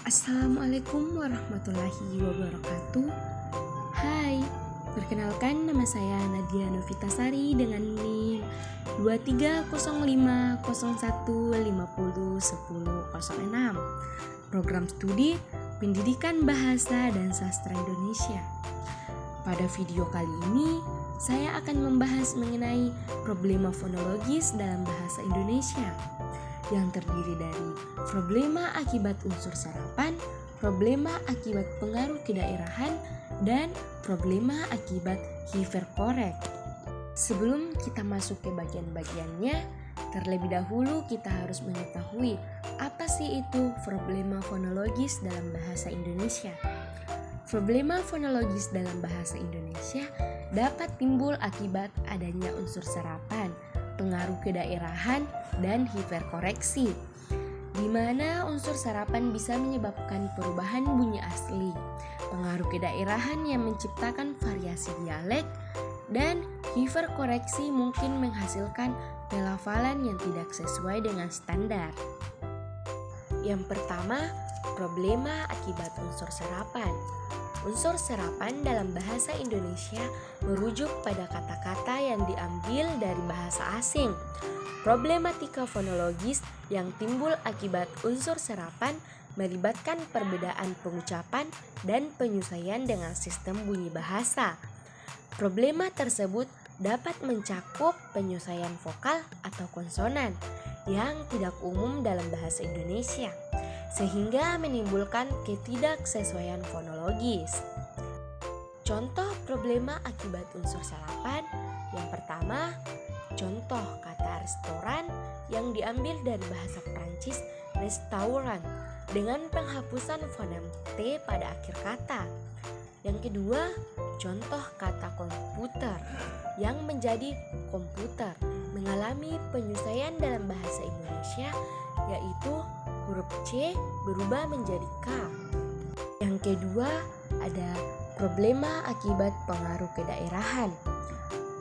Assalamualaikum warahmatullahi wabarakatuh. Hai, perkenalkan nama saya Nadia Novitasari dengan NIM 230501501006. Program Studi Pendidikan Bahasa dan Sastra Indonesia. Pada video kali ini, saya akan membahas mengenai problema fonologis dalam bahasa Indonesia yang terdiri dari problema akibat unsur serapan, problema akibat pengaruh kedaerahan, dan problema akibat hiperkorek. Sebelum kita masuk ke bagian-bagiannya, terlebih dahulu kita harus mengetahui apa sih itu problema fonologis dalam bahasa Indonesia. Problema fonologis dalam bahasa Indonesia dapat timbul akibat adanya unsur serapan, pengaruh kedaerahan, dan hiperkoreksi, di mana unsur serapan bisa menyebabkan perubahan bunyi asli, pengaruh kedaerahan yang menciptakan variasi dialek, dan hiperkoreksi mungkin menghasilkan pelafalan yang tidak sesuai dengan standar. Yang pertama, problema akibat unsur serapan. Unsur serapan dalam bahasa Indonesia merujuk pada kata-kata yang diambil dari bahasa asing. Problematika fonologis yang timbul akibat unsur serapan melibatkan perbedaan pengucapan dan penyesuaian dengan sistem bunyi bahasa. Problema tersebut dapat mencakup penyesuaian vokal atau konsonan yang tidak umum dalam bahasa Indonesia, sehingga menimbulkan ketidaksesuaian fonologis. Contoh problema akibat unsur serapan. Yang pertama, contoh kata restoran yang diambil dari bahasa Prancis restaurant dengan penghapusan fonem T pada akhir kata. Yang kedua, contoh kata komputer yang menjadi komputer mengalami penyesuaian dalam bahasa Indonesia, yaitu huruf C berubah menjadi K. Yang kedua, ada problema akibat pengaruh kedaerahan.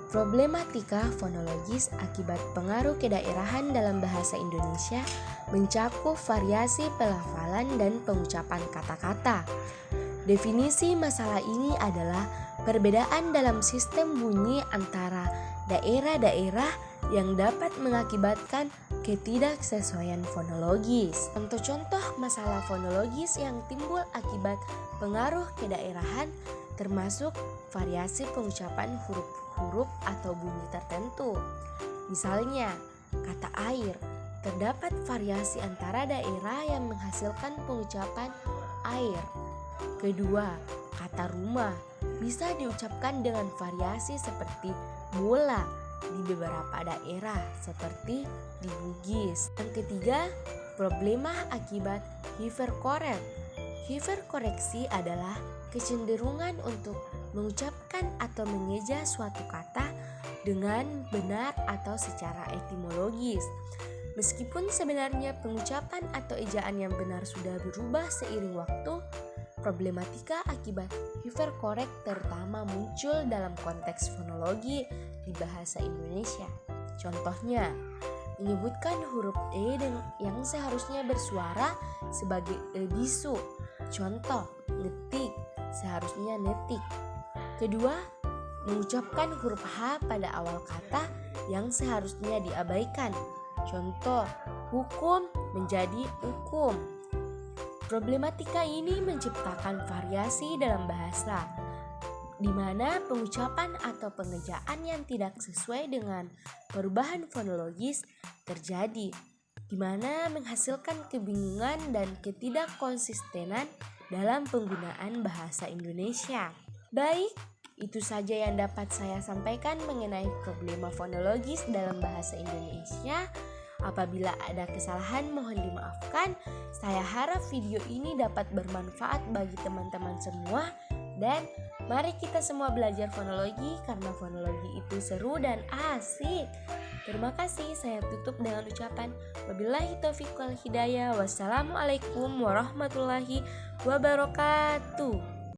Problematika fonologis akibat pengaruh kedaerahan dalam bahasa Indonesia mencakup variasi pelafalan dan pengucapan kata-kata. Definisi masalah ini adalah perbedaan dalam sistem bunyi antara daerah-daerah yang dapat mengakibatkan ketidaksesuaian fonologis. Contoh-contoh masalah fonologis yang timbul akibat pengaruh kedaerahan termasuk variasi pengucapan huruf-huruf atau bunyi tertentu. Misalnya, kata air, terdapat variasi antara daerah yang menghasilkan pengucapan air. Kedua, kata rumah bisa diucapkan dengan variasi seperti bola di beberapa daerah seperti di Bugis. Yang ketiga, problema akibat hiperkorek. Hiperkoreksi adalah kecenderungan untuk mengucapkan atau mengeja suatu kata dengan benar atau secara etimologis. Meskipun sebenarnya pengucapan atau ejaan yang benar sudah berubah seiring waktu, problematika akibat hiperkorek terutama muncul dalam konteks fonologi di bahasa Indonesia. Contohnya, menyebutkan huruf E yang seharusnya bersuara sebagai E bisu. Contoh, ngetik seharusnya netik. Kedua, mengucapkan huruf H pada awal kata yang seharusnya diabaikan. Contoh, hukum menjadi hukum. Problematika ini menciptakan variasi dalam bahasa, di mana pengucapan atau pengejaan yang tidak sesuai dengan perubahan fonologis terjadi, di mana menghasilkan kebingungan dan ketidakkonsistenan dalam penggunaan bahasa Indonesia. Baik, itu saja yang dapat saya sampaikan mengenai problema fonologis dalam bahasa Indonesia. Apabila ada kesalahan mohon dimaafkan. Saya harap video ini dapat bermanfaat bagi teman-teman semua. Dan mari kita semua belajar fonologi karena fonologi itu seru dan asik. Terima kasih, saya tutup dengan ucapan wabillahi taufiq wal hidayah. Wassalamualaikum warahmatullahi wabarakatuh.